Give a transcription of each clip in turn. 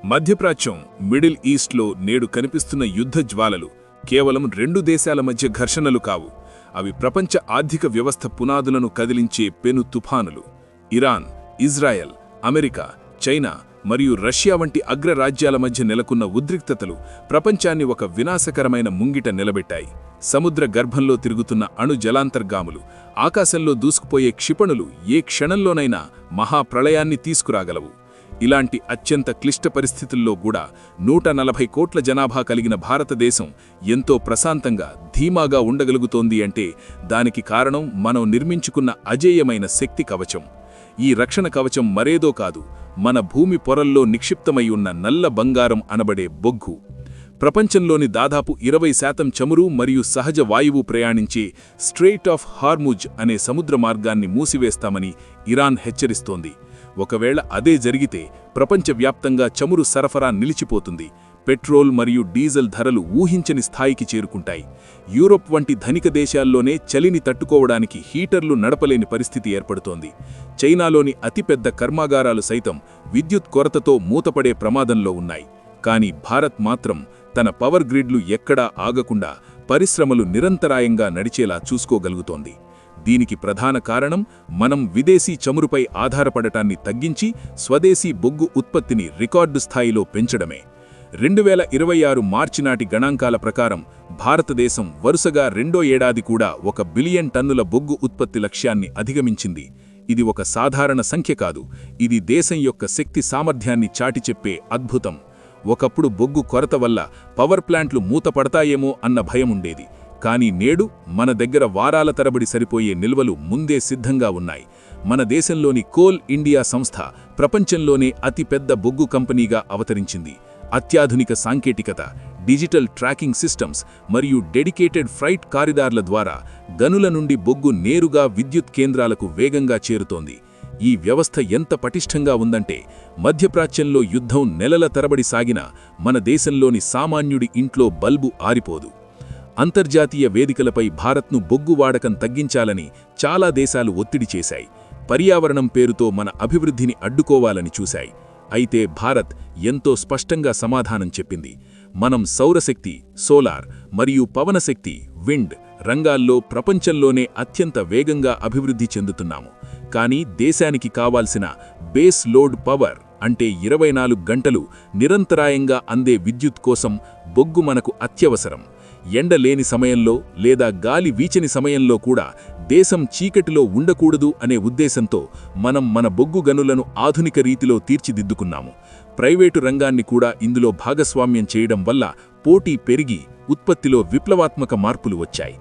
మధ్యప్రాచ్యం middle ఈస్ట్లో నేడు కనిపిస్తున్న యుద్ధ జ్వాలలు కేవలం రెండు దేశాల మధ్య ఘర్షణలు కావు. అవి ప్రపంచ ఆర్థిక వ్యవస్థ పునాదులను కదిలించే పెను తుఫానులు. ఇరాన్, ఇజ్రాయెల్, అమెరికా, చైనా మరియు రష్యా వంటి అగ్రరాజ్యాల మధ్య నెలకొన్న ఉద్రిక్తతలు ప్రపంచాన్ని ఒక వినాశకరమైన ముంగిట నిలబెట్టాయి. సముద్ర గర్భంలో తిరుగుతున్న అణు జలాంతర్గాములు, ఆకాశంలో దూసుకుపోయే క్షిపణులు ఏ క్షణంలోనైనా మహాప్రళయాన్ని తీసుకురాగలవు. ఇలాంటి అత్యంత క్లిష్ట పరిస్థితుల్లో కూడా 140 కోట్ల జనాభా కలిగిన భారతదేశం ఎంతో ప్రశాంతంగా, ధీమాగా ఉండగలుగుతోంది అంటే దానికి కారణం మనం నిర్మించుకున్న అజేయమైన శక్తి కవచం. ఈ రక్షణ కవచం మరేదో కాదు, మన భూమి పొరల్లో నిక్షిప్తమై ఉన్న నల్ల బంగారం అనబడే బొగ్గు. ప్రపంచంలోని దాదాపు 20% చమురు మరియు సహజ వాయువు ప్రయాణించే స్ట్రెయిట్ ఆఫ్ హార్ముజ్ అనే సముద్ర మార్గాన్ని మూసివేస్తామని ఇరాన్ హెచ్చరిస్తోంది. ఒకవేళ అదే జరిగితే ప్రపంచవ్యాప్తంగా చమురు సరఫరా నిలిచిపోతుంది. పెట్రోల్ మరియు డీజిల్ ధరలు ఊహించని స్థాయికి చేరుకుంటాయి. యూరోప్ వంటి ధనిక దేశాల్లోనే చలిని తట్టుకోవడానికి హీటర్లు నడపలేని పరిస్థితి ఏర్పడుతోంది. చైనాలోని అతిపెద్ద కర్మాగారాలు సైతం విద్యుత్ కొరతతో మూతపడే ప్రమాదంలో ఉన్నాయి. కానీ భారత్ మాత్రం తన పవర్ గ్రిడ్లు ఎక్కడా ఆగకుండా పరిశ్రమలు నిరంతరాయంగా నడిచేలా చూసుకోగలుగుతోంది. దీనికి ప్రధాన కారణం మనం విదేశీ చమురుపై ఆధారపడటాన్ని తగ్గించి స్వదేశీ బొగ్గు ఉత్పత్తిని రికార్డు స్థాయిలో పెంచడమే. 2026 మార్చి నాటి గణాంకాల ప్రకారం భారతదేశం వరుసగా రెండో ఏడాది కూడా 1 బిలియన్ టన్నుల బొగ్గు ఉత్పత్తి లక్ష్యాన్ని అధిగమించింది. ఇది ఒక సాధారణ సంఖ్య కాదు, ఇది దేశం యొక్క శక్తి సామర్థ్యాన్ని చాటిచెప్పే అద్భుతం. ఒకప్పుడు బొగ్గు కొరత వల్ల పవర్ ప్లాంట్లు మూతపడతాయేమో అన్న భయముండేది. కానీ నేడు మన దగ్గర వారాల తరబడి సరిపోయే నిల్వలు ముందే సిద్ధంగా ఉన్నాయి. మన దేశంలోని కోల్ ఇండియా సంస్థ ప్రపంచంలోనే అతిపెద్ద బొగ్గు కంపెనీగా అవతరించింది. అత్యాధునిక సాంకేతికత, డిజిటల్ ట్రాకింగ్ సిస్టమ్స్ మరియు డెడికేటెడ్ ఫ్రైట్ కారిడార్ల ద్వారా గనుల నుండి బొగ్గు నేరుగా విద్యుత్ కేంద్రాలకు వేగంగా చేరుతోంది. ఈ వ్యవస్థ ఎంత పటిష్టంగా ఉందంటే మధ్యప్రాచ్యంలో యుద్ధం నెలల తరబడి సాగినా మన దేశంలోని సామాన్యుడి ఇంట్లో బల్బు ఆరిపోదు. అంతర్జాతీయ వేదికలపై భారత్ను బొగ్గు వాడకం తగ్గించాలని చాలా దేశాలు ఒత్తిడి చేశాయి. పర్యావరణం పేరుతో మన అభివృద్ధిని అడ్డుకోవాలని చూశాయి. అయితే భారత్ ఎంతో స్పష్టంగా సమాధానం చెప్పింది. మనం సౌరశక్తి, సోలార్ మరియు పవనశక్తి, విండ్ రంగాల్లో ప్రపంచంలోనే అత్యంత వేగంగా అభివృద్ధి చెందుతున్నాము. కానీ దేశానికి కావాల్సిన బేస్ లోడ్ పవర్ అంటే 24 గంటలు నిరంతరాయంగా అందే విద్యుత్ కోసం బొగ్గు మనకు అత్యవసరం. ఎండ లేని సమయంలో లేదా గాలి వీచని సమయంలో కూడా దేశం చీకటిలో ఉండకూడదు అనే ఉద్దేశంతో మనం మన బొగ్గు గనులను ఆధునిక రీతిలో తీర్చిదిద్దుకున్నాము. ప్రైవేటు రంగాన్ని కూడా ఇందులో భాగస్వామ్యం చేయడం వల్ల పోటీ పెరిగి ఉత్పత్తిలో విప్లవాత్మక మార్పులు వచ్చాయి.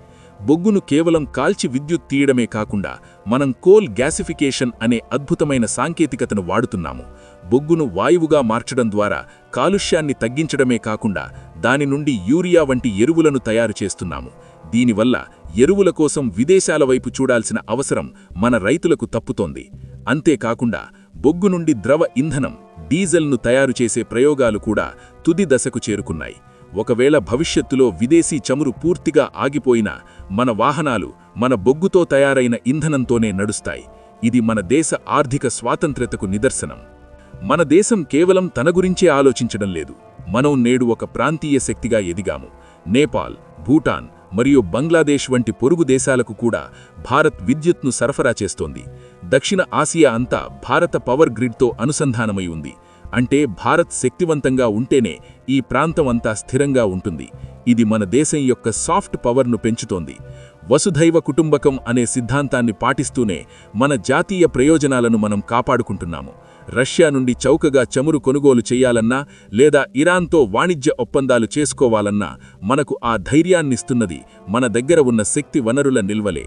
బొగ్గును కేవలం కాల్చి విద్యుత్ తీయడమే కాకుండా మనం కోల్ గ్యాసిఫికేషన్ అనే అద్భుతమైన సాంకేతికతను వాడుతున్నాము. బొగ్గును వాయువుగా మార్చడం ద్వారా కాలుష్యాన్ని తగ్గించడమే కాకుండా దాని నుండి యూరియా వంటి ఎరువులను తయారు చేస్తున్నాము. దీనివల్ల ఎరువుల కోసం విదేశాల వైపు చూడాల్సిన అవసరం మన రైతులకు తప్పుతోంది. అంతేకాకుండా బొగ్గు నుండి ద్రవ ఇంధనం, డీజిల్ను తయారు చేసే ప్రయోగాలు కూడా తుది దశకు చేరుకున్నాయి. ఒకవేళ భవిష్యత్తులో విదేశీ చమురు పూర్తిగా ఆగిపోయినా మన వాహనాలు మన బొగ్గుతో తయారైన ఇంధనంతోనే నడుస్తాయి. ఇది మన దేశ ఆర్థిక స్వాతంత్ర్యతకు నిదర్శనం. మన దేశం కేవలం తన గురించే ఆలోచించడం లేదు. మనం నేడు ఒక ప్రాంతీయ శక్తిగా ఎదిగాము. నేపాల్, భూటాన్ మరియు బంగ్లాదేశ్ వంటి పొరుగు దేశాలకు కూడా భారత్ విద్యుత్ను సరఫరా చేస్తోంది. దక్షిణ ఆసియా అంతా భారత పవర్ గ్రిడ్తో అనుసంధానమై ఉంది. అంటే భారత్ శక్తివంతంగా ఉంటేనే ఈ ప్రాంతం అంతా స్థిరంగా ఉంటుంది. ఇది మన దేశం యొక్క సాఫ్ట్ పవర్ను పెంచుతోంది. వసుధైవ కుటుంబకం అనే సిద్ధాంతాన్ని పాటిస్తూనే మన జాతీయ ప్రయోజనాలను మనం కాపాడుకుంటున్నాము. రష్యా నుండి చౌకగా చమురు కొనుగోలు చేయాలన్నా లేదా ఇరాన్తో వాణిజ్య ఒప్పందాలు చేసుకోవాలన్నా మనకు ఆ ధైర్యాన్నిస్తున్నది మన దగ్గర ఉన్న శక్తి వనరుల నిల్వలే.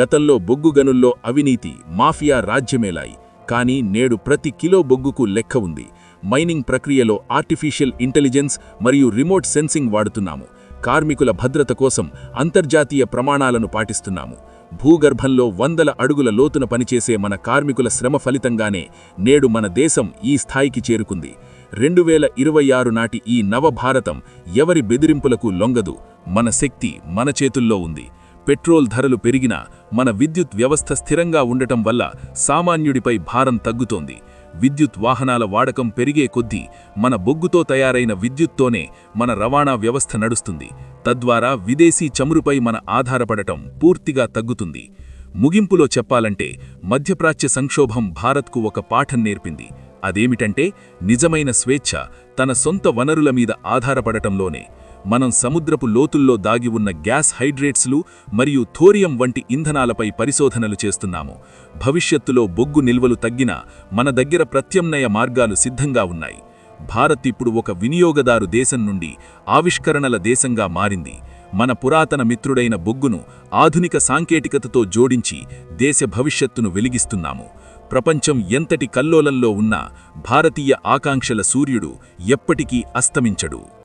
గతంలో బొగ్గు గనుల్లో అవినీతి, మాఫియా రాజ్యమేలాయి. కానీ నేడు ప్రతి కిలో బొగ్గుకు లెక్క ఉంది. మైనింగ్ ప్రక్రియలో ఆర్టిఫిషియల్ ఇంటెలిజెన్స్ మరియు రిమోట్ సెన్సింగ్ వాడుతున్నాము. కార్మికుల భద్రత కోసం అంతర్జాతీయ ప్రమాణాలను పాటిస్తున్నాము. భూగర్భంలో 100 అడుగుల లోతున పనిచేసే మన కార్మికుల శ్రమ ఫలితంగానే నేడు మన దేశం ఈ స్థాయికి చేరుకుంది. 2026 నాటి ఈ నవభారతం ఎవరి బెదిరింపులకు లొంగదు. మన శక్తి మన చేతుల్లో ఉంది. పెట్రోల్ ధరలు పెరిగినా మన విద్యుత్ వ్యవస్థ స్థిరంగా ఉండటం వల్ల సామాన్యుడిపై భారం తగ్గుతోంది. విద్యుత్ వాహనాల వాడకం పెరిగే కొద్దీ మన బొగ్గుతో తయారైన విద్యుత్తోనే మన రవాణా వ్యవస్థ నడుస్తుంది. తద్వారా విదేశీ చమురుపై మన ఆధారపడటం పూర్తిగా తగ్గుతుంది. ముగింపులో చెప్పాలంటే మధ్యప్రాచ్య సంక్షోభం భారత్కు ఒక పాఠం నేర్పింది. అదేమిటంటే నిజమైన స్వేచ్ఛ తన సొంత వనరుల మీద ఆధారపడటంలోనే. మనం సముద్రపు లోతుల్లో దాగి ఉన్న గ్యాస్ హైడ్రేట్స్లు మరియు థోరియం వంటి ఇంధనాలపై పరిశోధనలు చేస్తున్నాము. భవిష్యత్తులో బొగ్గు నిల్వలు తగ్గినా మన దగ్గర ప్రత్యామ్నాయ మార్గాలు సిద్ధంగా ఉన్నాయి. భారత్ ఇప్పుడు ఒక వినియోగదారు దేశం నుండి ఆవిష్కరణల దేశంగా మారింది. మన పురాతన మిత్రుడైన బొగ్గును ఆధునిక సాంకేతికతతో జోడించి దేశ భవిష్యత్తును వెలిగిస్తున్నాము. ప్రపంచం ఎంతటి కల్లోలంలో ఉన్నా భారతీయ ఆకాంక్షల సూర్యుడు ఎప్పటికీ అస్తమించడు.